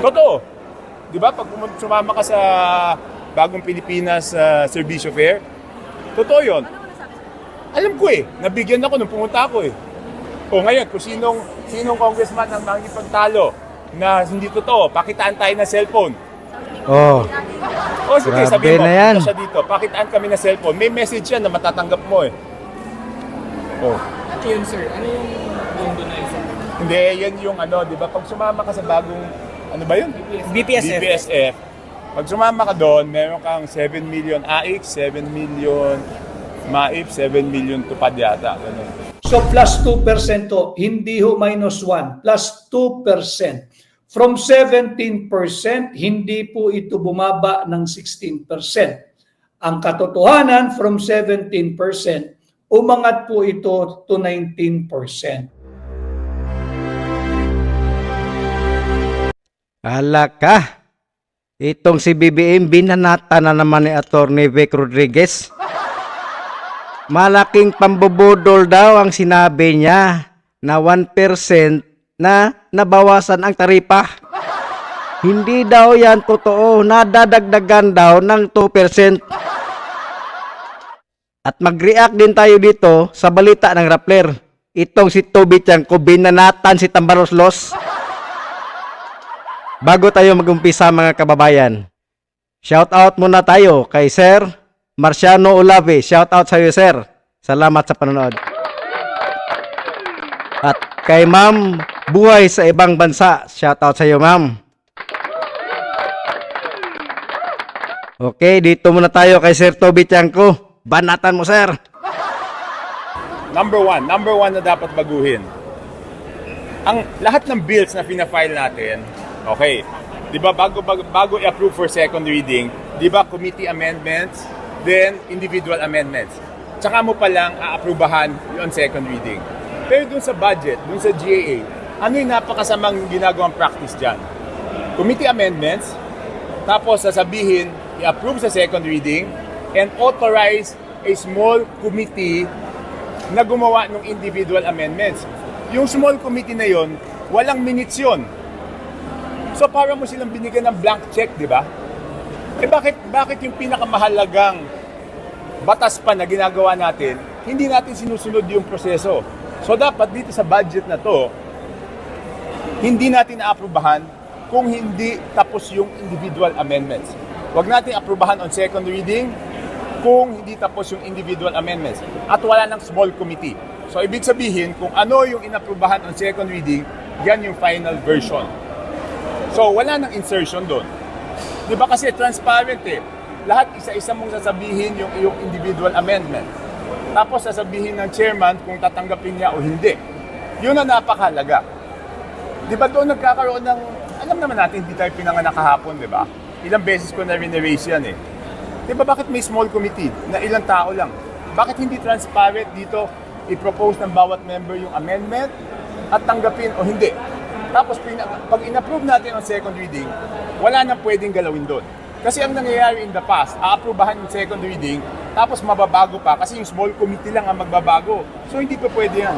Totoo. Di ba? Pag sumama ka sa Bagong Pilipinas Servicio Fair, totoo yun. Alam ko nabigyan ako nung pumunta ako O ngayon, kung sinong congressman ang makikipagtalo na hindi totoo, pakitaan tayo ng cellphone. Oh, O sige, grabe sabihin mo, na yan. punta siya dito, pakitaan kami ng cellphone. May message yan na matatanggap mo Oh. Ano yun, sir? Ano yung mundo na yun, sir? Hindi, yan yung di ba? Pag sumama ka sa bagong, ano ba yun? BPSF. BPSF. Pag sumama ka doon, meron kang 7 million AIC, 7 million MAIP, 7 million tupad yata. Ganun. So plus 2% to, hindi ho minus 1, plus 2%. From 17%, hindi po ito bumaba ng 16%. Ang katotohanan, from 17%, umangat po ito to 19%. Hala ka. Itong si BBM, binanata na naman ni Atty. Vic Rodriguez. Malaking pambubudol daw ang sinabi niya na 1% na nabawasan ang taripa. Hindi daw yan totoo, nadadagdagan daw ng 2%. At mag-react din tayo dito sa balita ng Rappler. Itong si Toby Tiangco, binanatan si Tambaroslos. Bago tayo mag-umpisa mga kababayan, shout out muna tayo kay Sir Marciano Olave. Shout out sa iyo, sir. Salamat sa panonood. At kay Ma'am Buhay sa Ibang Bansa. Shout out sa iyo, Ma'am. Okay, dito muna tayo kay Sir Toby Tiangco. Banatan mo, sir. Number one na dapat baguhin. Ang lahat ng bills na fina-file natin, okay, di ba bago i-approve for second reading, di ba committee amendments, then individual amendments. Tsaka mo palang aaprubahan on second reading. Pero dun sa budget, dun sa GAA, ano yung napakasamang ginagawang practice dyan? Committee amendments, tapos sasabihin, i-approve sa second reading, and authorize a small committee na gumawa ng individual amendments. Yung small committee na yon, walang minutes yun. So para mo silang binigyan ng blank check, di ba? Bakit yung pinakamahalagang batas pa na ginagawa natin, hindi natin sinusunod yung proseso? So dapat dito sa budget na to, hindi natin naaprubahan kung hindi tapos yung individual amendments. Huwag natin aprubahan on second reading kung hindi tapos yung individual amendments. At wala ng small committee. So ibig sabihin, kung ano yung inaprubahan on second reading, yan yung final version. So wala nang insertion doon. Di ba kasi transparent Lahat isa-isa mong sasabihin yung iyong individual amendment. Tapos sasabihin ng chairman kung tatanggapin niya o hindi. Yun ang napakahalaga. Di ba doon nagkakaroon ng, alam naman natin, hindi tayo pinanganak kahapon, di ba? Ilang beses ko na rin-erase yan Di ba bakit may small committee na ilang tao lang? Bakit hindi transparent dito i-propose ng bawat member yung amendment at tanggapin o hindi? Tapos pag in-approve natin ang second reading, wala nang pwedeng galawin doon. Kasi ang nangyayari in the past, aaprubahan yung second reading, tapos mababago pa kasi yung small committee lang ang magbabago. So hindi pa pwede yan.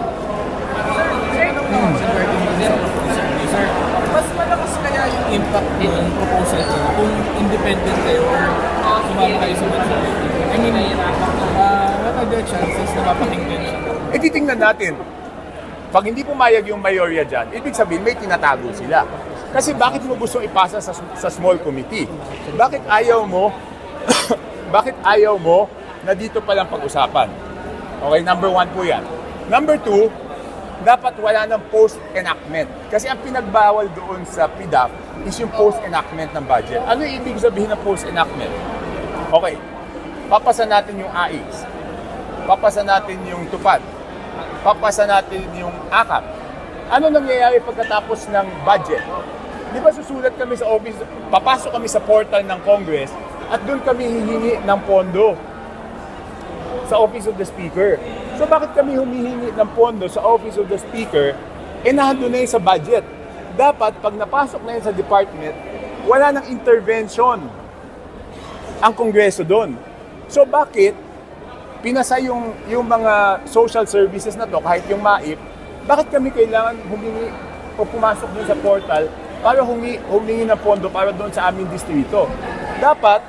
Sir, mas malakas kaya yung impact ng proposal kung independent kayo or sumama kayo sa majority? I mean, what are the chances na mapakinggan siya? Titingnan natin. Pag hindi pumayag yung mayorya dyan, ibig sabihin may tinatago sila. Kasi bakit mo gustong ipasa sa small committee? Bakit ayaw mo na dito palang pag-usapan? Okay, number 1 po yan. Number 2, dapat wala ng post-enactment. Kasi ang pinagbawal doon sa PDAP is yung post-enactment ng budget. Ano yung ibig sabihin ng post-enactment? Okay, papasa natin yung AIX. Papasa natin yung tupad. Papasa natin yung AKAP. Ano nangyayari pagkatapos ng budget? Di ba susulat kami sa office, papasok kami sa portal ng Congress at doon kami hihingi ng pondo sa Office of the Speaker. So bakit kami humihingi ng pondo sa Office of the Speaker, nandun na yun sa budget? Dapat pag napasok na yun sa department, wala nang intervention ang Kongreso doon. So bakit pinasa yung mga social services na to, kahit yung MAIP, bakit kami kailangan humingi o pumasok doon sa portal para humingi ng pondo para doon sa aming distrito. Dapat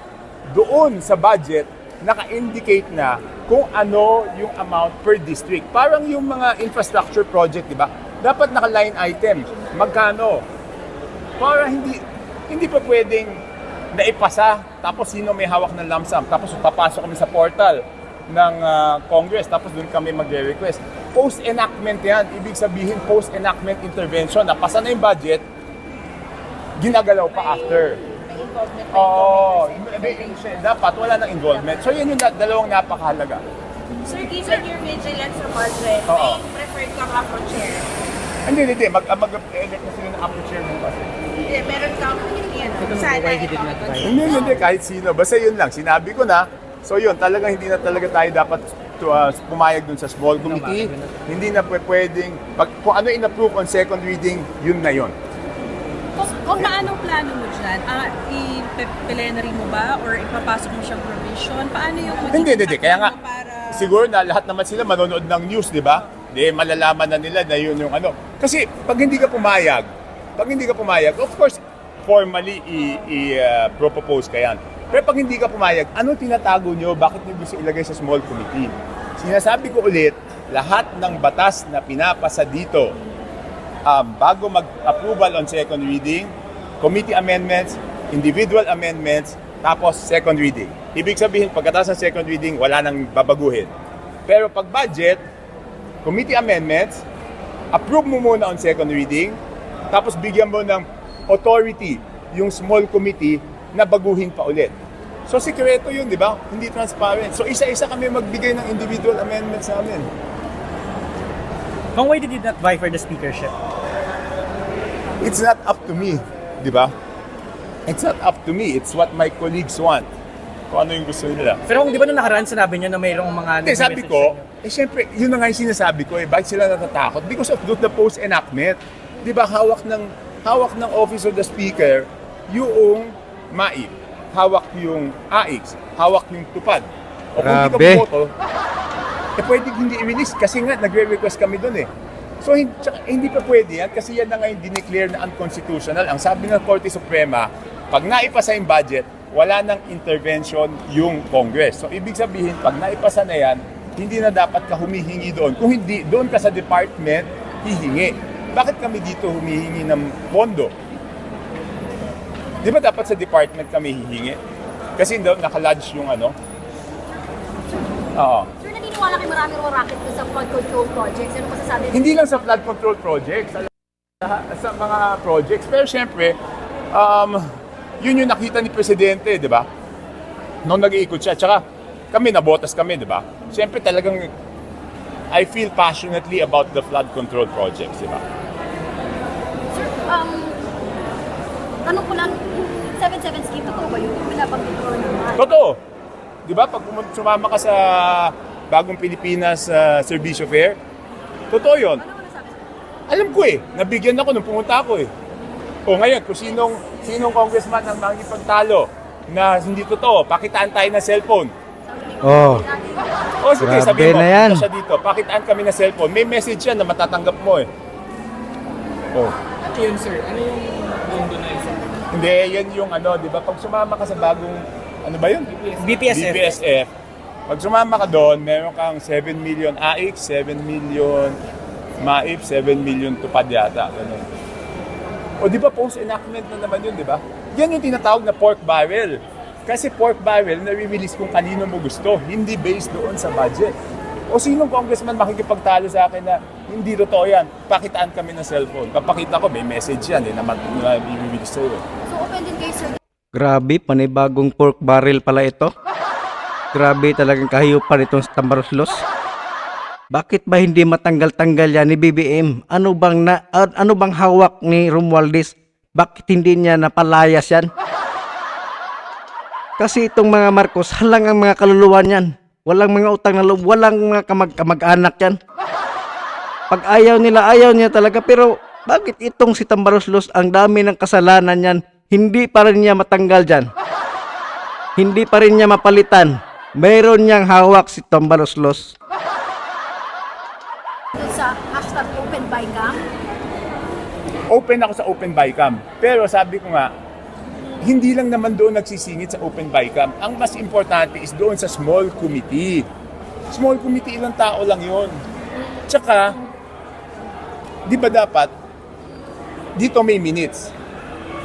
doon sa budget, naka-indicate na kung ano yung amount per district. Parang yung mga infrastructure project, di ba? Dapat naka-line item. Magkano? Para hindi pa pwedeng naipasa, tapos sino may hawak ng lump sum, tapos papasok kami sa portal ng Congress, tapos doon kami magre-request. Post-enactment yan. Ibig sabihin, post-enactment intervention. Napasa na yung budget, ginagalaw pa after. Oo, dapat wala nang involvement. So yun yung dalawang napakahalaga. Sir, given your vigilance sa budget, Oo. may preferred kang approacher. Hindi. Mag-elect na sila ng upper chair mo kasi. Hindi, meron kang yan. Sana ito. Hindi, kahit sino. Basta yun lang, sinabi ko na. So yun, talagang hindi na talaga tayo dapat pumayag dun sa small committee. Hindi na pwedeng, kung ano in-approve on second reading, yun na yun. Kung anong plano mo dyan? I-plenary mo ba? Or ipapasok mo siyang provision? Paano yung Hindi. Kaya nga, para... siguro na lahat naman sila manonood ng news, di ba? Di, malalaman na nila na yun yung ano. Kasi pag hindi ka pumayag, of course, formally i-propose ka yan. Pero pag hindi ka pumayag, ano tinatago nyo? Bakit nyo gusto ilagay sa small committee? Sinasabi ko ulit, lahat ng batas na pinapasa dito, bago mag-approval on second reading, committee amendments, individual amendments, tapos second reading. Ibig sabihin, pagkatapos ng second reading, wala nang babaguhin. Pero pag budget, committee amendments, approve mo muna on second reading, tapos bigyan mo ng authority yung small committee na baguhin pa ulit. So, sikreto yun, di ba? Hindi transparent. So, isa-isa kami magbigay ng individual amendments namin. Kung why did you not vie for the speakership? It's not up to me, di ba? It's not up to me. It's what my colleagues want. Kung ano yung gusto nila. Pero kung di ba nung nakaraan sinabi niyo na mayroong mga... Hindi, sabi ko, syempre, yun na nga yung sinasabi ko, bakit sila natatakot? Because of the post-enactment. Di ba, hawak ng Office of the Speaker yung MAIP, hawak yung AIX, hawak yung tupad. O kung hindi ka Grabe. bumoto, pwede hindi i-release kasi nga nagre-request kami doon eh. So hindi pa pwede yan kasi yan na ngayon dineclare na unconstitutional. Ang sabi ng Korte Suprema, pag naipasa yung budget, wala nang intervention yung Congress. So ibig sabihin, pag naipasa na yan, hindi na dapat ka humihingi doon. Kung hindi, doon ka sa department, hihingi. Bakit kami dito humihingi ng pondo? Di ba dapat sa department kami hihingi? Kasi doon nakalodge yung ano. Oo. Sir, naniniwala kayo maraming racket sa flood control projects. Ano masasabi? Hindi lang sa flood control projects, sa mga projects. Pero syempre, yun yung nakita ni Presidente, di ba? Nung nag-iikot siya. Tsaka kami, nabotas kami, di ba? Syempre talagang I feel passionately about the flood control projects, di ba? Sir, tanong ko lang, 7-7 scheme, totoo ba yun? Binabanggit ko naman. Totoo. Di ba? Pag sumama ka sa Bagong Pilipinas Servicio Fair, totoo yun. Ano nasabi sir? Alam ko eh. Nabigyan ako nung pumunta ako eh. O ngayon, kung sinong congressman ang makikipagtalo na hindi totoo, pakitaan tayo ng cellphone. Oh, O sige, Grabe sabihin mo, na yan. punta siya dito, pakitaan kami ng cellphone. May message yan na matatanggap mo eh. Oh. Ano yun, sir? Ano yung pondo na yun, sir? Hindi, yan yung ano, di ba? Pag sumama ka sa bagong, ano ba yun? BPSF. BPSF. Pag sumama ka doon, meron kang 7 million AIX, 7 million MAIP, 7 million tupad yata. Ganun. O di ba post-enactment na naman yun, di ba? Yan yung tinatawag na pork barrel. Kasi pork barrel, nare-release kung kanino mo gusto, hindi based doon sa budget. O sinong congressman makikipagtalo sa akin na hindi totoo yan, pakitaan kami ng cellphone. Papakita ko, may message yan na i-release sa'yo. So, open din kayo, sir. grabe, panibagong pork barrel pala ito. Grabe talagang kahiyupan itong Tambaroslos. Bakit ba hindi matanggal-tanggal yan ni BBM? Ano bang hawak ni Romualdez? Bakit hindi niya napalayas yan? Kasi itong mga Marcos, halang ang mga kaluluwa niyan. Walang mga utang na loob, walang mga kamag-anak yan. Pag ayaw niya talaga. Pero bakit itong si Tambaroslos, ang dami ng kasalanan niyan, hindi pa rin niya matanggal dyan? Hindi pa rin niya mapalitan. Mayroon niyang hawak si Tambaroslos. Sa hashtag open by gang. Open ako sa Open BICAM. Pero sabi ko nga, hindi lang naman doon nagsisingit sa Open BICAM. Ang mas importante is doon sa small committee. Small committee, ilang tao lang yon. Tsaka, di ba dapat, dito may minutes.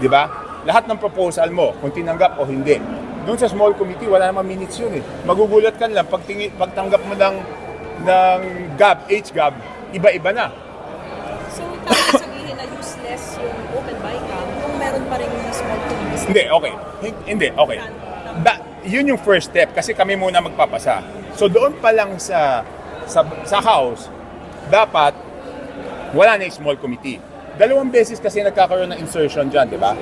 Di ba? Lahat ng proposal mo, kung tinanggap o hindi. Doon sa small committee, wala namang minutes yun eh. Magugulat ka lang, pagtanggap mo ng GAB, HGAB, iba-iba na. So, tapos sabihin na useless yung open BICAM kung meron pa rin yung small committees. Hindi, okay. Hindi, okay. Yun yung first step kasi kami muna magpapasa. So doon pa lang sa House, dapat wala na yung small committee. 2 beses kasi nagkakaroon ng insertion dyan, di ba?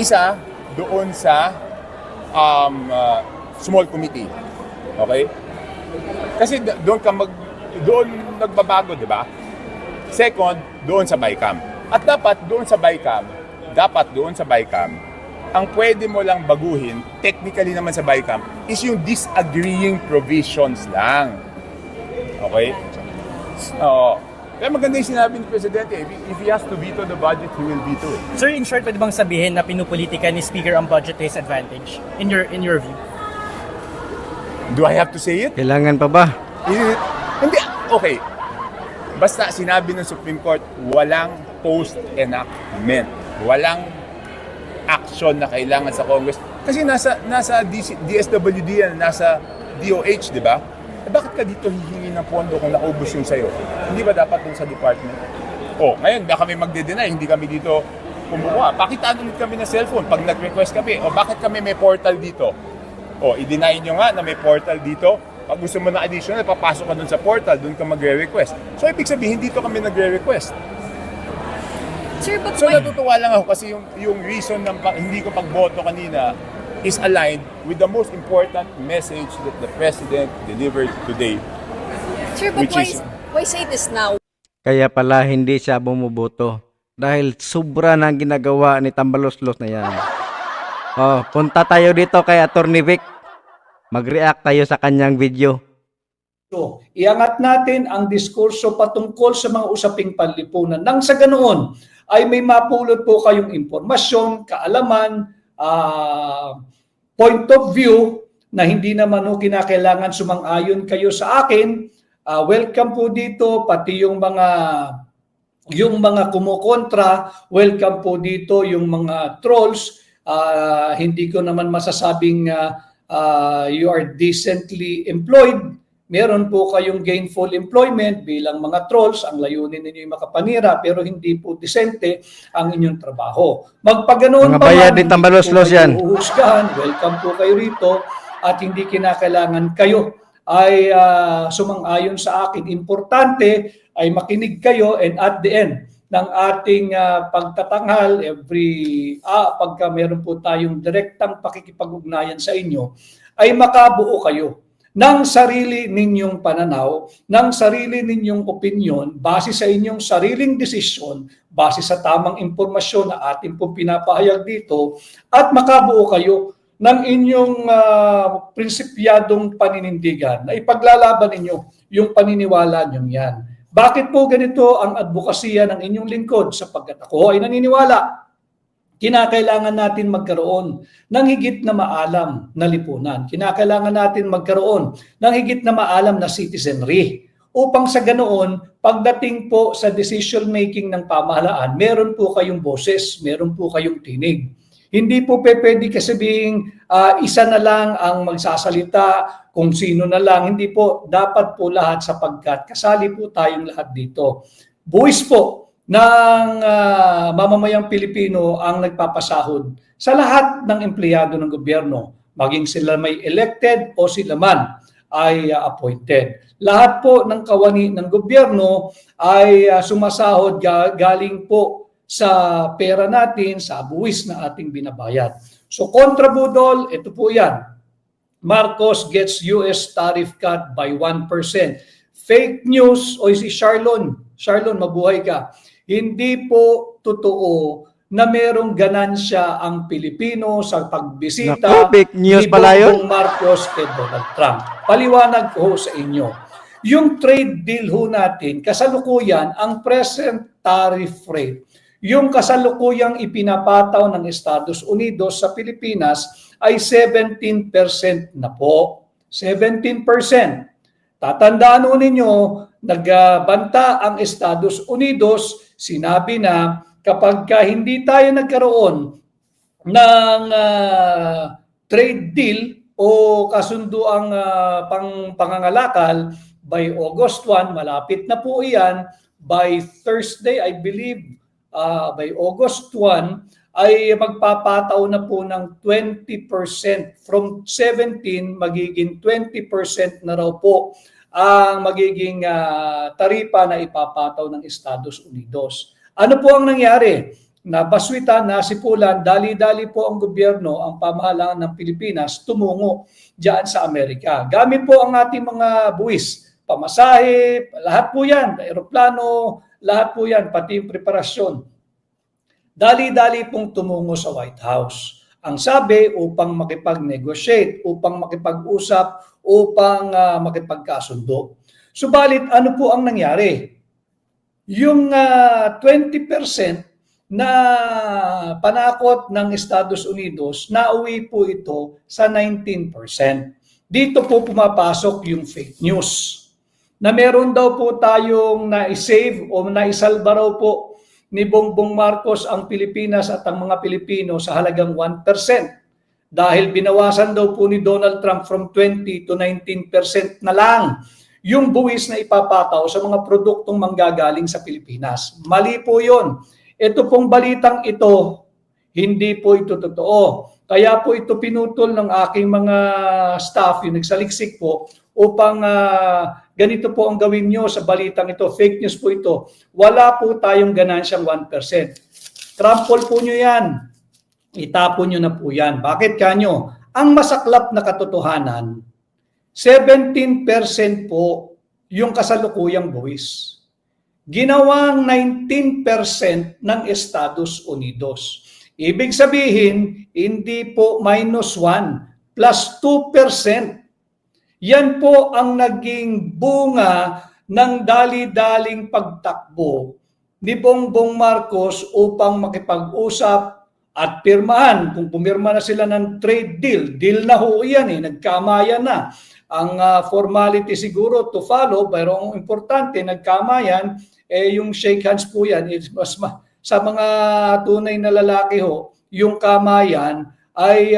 Isa, doon sa small committee. Okay? Kasi doon nagbabago, di ba? Second, doon sa BICAM. At dapat doon sa BICAM, ang pwede mo lang baguhin, technically naman sa BICAM, is yung disagreeing provisions lang. Okay? Oo. Kaya maganda yung sinabi ni Presidente, if he has to veto the budget, he will veto it. Sir, in short, pwede bang sabihin na pinupolitika ni Speaker ang budget to his advantage? In your view? Do I have to say it? Kailangan pa ba? Hindi. Okay. Basta sinabi ng Supreme Court, walang post-enactment. Walang action na kailangan sa Congress. Kasi nasa DSWD yan, nasa DOH, di ba? Bakit ka dito hihingi ng pondo kung naubos yung sayo? Hindi ba dapat dun sa department? Ngayon, baka kami magde-deny, hindi kami dito kumukuha. Pakitaan ulit kami ng cellphone pag nag-request kami. Bakit kami may portal dito? I-deny nyo nga na may portal dito. Pag gusto mo na additional, papasok ka dun sa portal, dun ka magre-request. So, ibig sabihin, dito kami nagre-request. Sir, but So, why, natutuwa lang ako kasi yung reason ng hindi ko pagboto kanina is aligned with the most important message that the President delivered today. sir, but which is- why say this now? Kaya pala hindi siya bumuboto. Dahil sobra na ang ginagawa ni Tambaloslos na yan. Punta tayo dito kay Attorney Vic. Mag-react tayo sa kanyang video. So, iangat natin ang diskurso patungkol sa mga usaping panlipunan. Nang sa ganoon ay may mapulot po kayong impormasyon, kaalaman, point of view na hindi naman ho kinakailangan sumang-ayon kayo sa akin. Welcome po dito, pati yung mga kumukontra, welcome po dito yung mga trolls. Hindi ko naman masasabing you are decently employed. Meron po kayong gainful employment bilang mga trolls. Ang layunin ninyo ay makapanira pero hindi po disente ang inyong trabaho. Magpaganoon Mga pa bayad man, din Tambaloslos yan. Uhusgahan, welcome po kayo rito at hindi kinakailangan kayo ay sumang-ayon sa akin. Importante ay makinig kayo and at the end ng ating pagtatanghal, pagka meron po tayong direktang pakikipag-ugnayan sa inyo, ay makabuo kayo ng sarili ninyong pananaw, ng sarili ninyong opinion, base sa inyong sariling desisyon, base sa tamang impormasyon na ating pong pinapahayag dito, at makabuo kayo ng inyong prinsipyadong paninindigan na ipaglalaban ninyo yung paniniwala nyo yan. Bakit po ganito ang advokasya ng inyong lingkod? Sapagkat ako ay naniniwala, kinakailangan natin magkaroon ng higit na maalam na lipunan. Kinakailangan natin magkaroon ng higit na maalam na citizenry. Upang sa ganoon, pagdating po sa decision making ng pamahalaan, meron po kayong boses, meron po kayong tinig. Hindi po pwede kasabing isa na lang ang magsasalita, kung sino na lang. Hindi po, dapat po lahat sapagkat kasali po tayong lahat dito. Buwis po ng mamamayang Pilipino ang nagpapasahod sa lahat ng empleyado ng gobyerno, maging sila may elected o sila man ay appointed. Lahat po ng kawani ng gobyerno ay sumasahod galing po sa pera natin, sa buwis na ating binabayad. So kontrabudol, ito po yan. Marcos gets US tariff cut by 1%. Fake news, o si Charlon, mabuhay ka. Hindi po totoo na merong ganansya ang Pilipino sa pagbisita Naku, fake news ni pala yun. Bongbong Marcos kay Donald Trump. Paliwanag ko sa inyo. Yung trade deal ho natin, kasalukuyan, ang present tariff rate, Yung kasalukuyang ipinapataw ng Estados Unidos sa Pilipinas ay 17% na po. 17%. Tatandaan ho ninyo, nagbanta ang Estados Unidos, sinabi na kapag hindi tayo nagkaroon ng trade deal o kasunduang pangangalakal by August 1, malapit na po iyan, by Thursday, I believe, by August 1, ay magpapataw na po ng 20%. From 17, magiging 20% na raw po ang magiging taripa na ipapataw ng Estados Unidos. Ano po ang nangyari? Nabaswitan, nasipulan, dali-dali po ang gobyerno, ang pamahalaan ng Pilipinas tumungo diyan sa Amerika. Gamit po ang ating mga buwis, pamasahe, lahat po yan, aeroplano, lahat po yan, pati yung preparasyon. Dali-dali pong tumungo sa White House. Ang sabi, upang makipag-negotiate, upang makipag-usap, upang makipagkasundo. Subalit, ano po ang nangyari? Yung 20% na panakot ng Estados Unidos, nauwi po ito sa 19%. Dito po pumapasok yung fake news. Na meron daw po tayong na-save o naisalba raw po ni Bongbong Marcos ang Pilipinas at ang mga Pilipino sa halagang 1%. Dahil binawasan daw po ni Donald Trump from 20 to 19% na lang yung buwis na ipapataw sa mga produktong manggagaling sa Pilipinas. Mali po yun. Ito pong balitang ito, hindi po ito totoo. Kaya po ito pinutol ng aking mga staff, yung nagsaliksik po, upang ganito po ang gawin nyo sa balitang ito. Fake news po ito. Wala po tayong ganansyang 1%. Trample po nyo yan. Itapon nyo na po yan. Bakit kanyo? Ang masaklap na katotohanan, 17% po yung kasalukuyang buwis. Ginawang 19% ng Estados Unidos. Ibig sabihin, hindi po minus 1, plus 2%. Yan po ang naging bunga ng dali-daling pagtakbo ni Bongbong Marcos upang makipag-usap at pirmahan. Kung pumirma na sila ng trade deal na ho yan nagkamayan na. Ang formality siguro to follow, pero ang importante, nagkamayan, yung shake hands po yan, sa mga tunay na lalaki ho, yung kamayan ay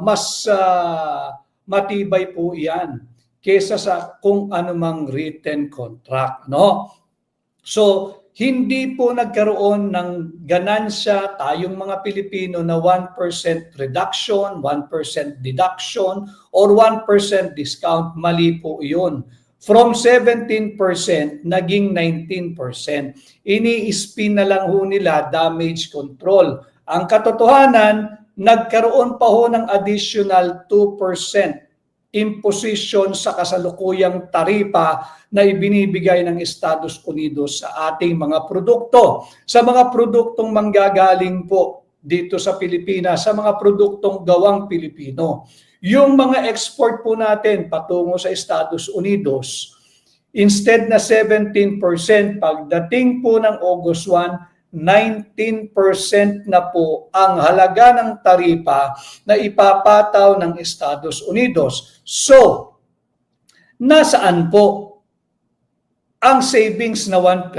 mas matibay po yan kesa sa kung anumang written contract. No? So, hindi po nagkaroon ng ganansya tayong mga Pilipino na 1% reduction, 1% deduction, or 1% discount. Mali po yun. From 17%, naging 19%. Ini-spin na lang ho nila damage control. Ang katotohanan, nagkaroon pa ho ng additional 2% imposition sa kasalukuyang taripa na ibinibigay ng Estados Unidos sa ating mga produkto. Sa mga produktong manggagaling po dito sa Pilipinas, sa mga produktong gawang Pilipino. Yung mga export po natin patungo sa Estados Unidos, instead na 17%, pagdating po ng August 1, 19% na po ang halaga ng taripa na ipapataw ng Estados Unidos. So, nasaan po ang savings na 1%?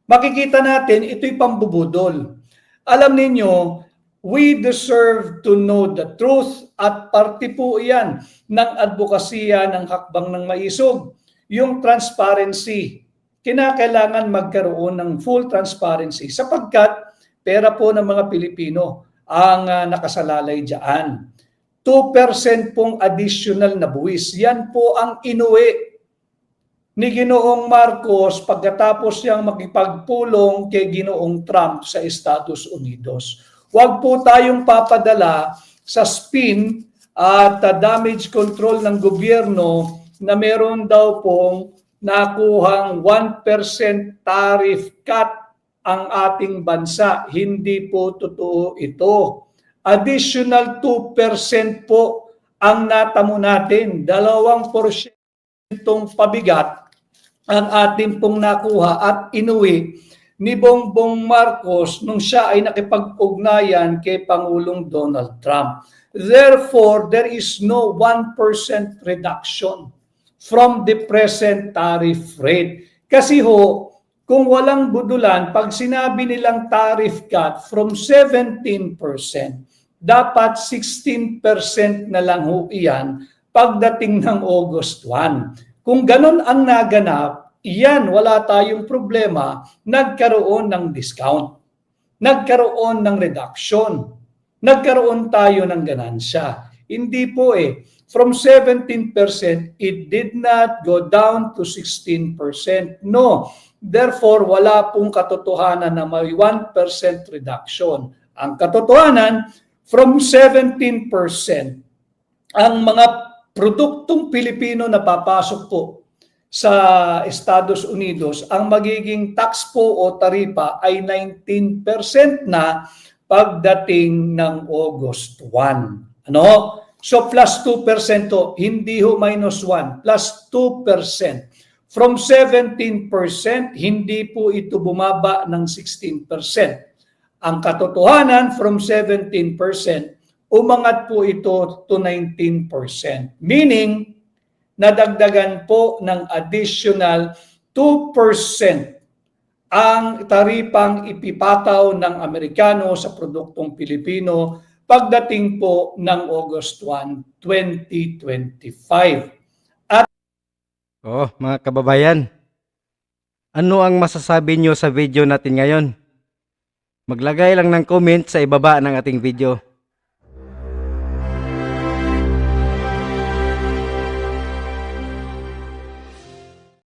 Makikita natin, ito'y pambubudol. Alam ninyo, we deserve to know the truth at parte po iyan ng advokasya ng hakbang ng maisog, yung transparency. Kinakailangan magkaroon ng full transparency sapagkat pera po ng mga Pilipino ang nakasalalay diyan. 2% pong additional na buwis. Yan po ang inuwi ni Ginoong Marcos pagkatapos niyang makipagpulong kay Ginoong Trump sa Estados Unidos. Huwag po tayong papadala sa spin at damage control ng gobyerno na meron daw pong nakuhang 1% tariff cut ang ating bansa. Hindi po totoo ito. Additional 2% po ang natamo natin. 2% pabigat ang ating pong nakuha at inuwi ni Bongbong Marcos nung siya ay nakipag-ugnayan kay Pangulong Donald Trump. Therefore, there is no 1% reduction from the present tariff rate. Kasi ho, kung walang budulan, pag sinabi nilang tariff cut from 17%, dapat 16% na lang ho iyan pagdating ng August 1. Kung ganun ang naganap, iyan, wala tayong problema, nagkaroon ng discount, nagkaroon ng reduction, nagkaroon tayo ng ganansya. Hindi po eh. From 17%, it did not go down to 16%. No. Therefore, wala pong katotohanan na may 1% reduction. Ang katotohanan, from 17%, ang mga produktong Pilipino na papasok po sa Estados Unidos, ang magiging tax po o taripa ay 19% na pagdating ng August 1. Ano? So plus 2% to, hindi ho minus 1, plus 2%. From 17%, hindi po ito bumaba ng 16%. Ang katotohanan, from 17%, umangat po ito to 19%. Meaning, nadagdagan po ng additional 2% ang taripang ipipataw ng Amerikano sa produktong Pilipino pagdating po ng August 1, 2025. Oh, mga kababayan, ano ang masasabi nyo sa video natin ngayon? Maglagay lang ng comment sa ibaba ng ating video.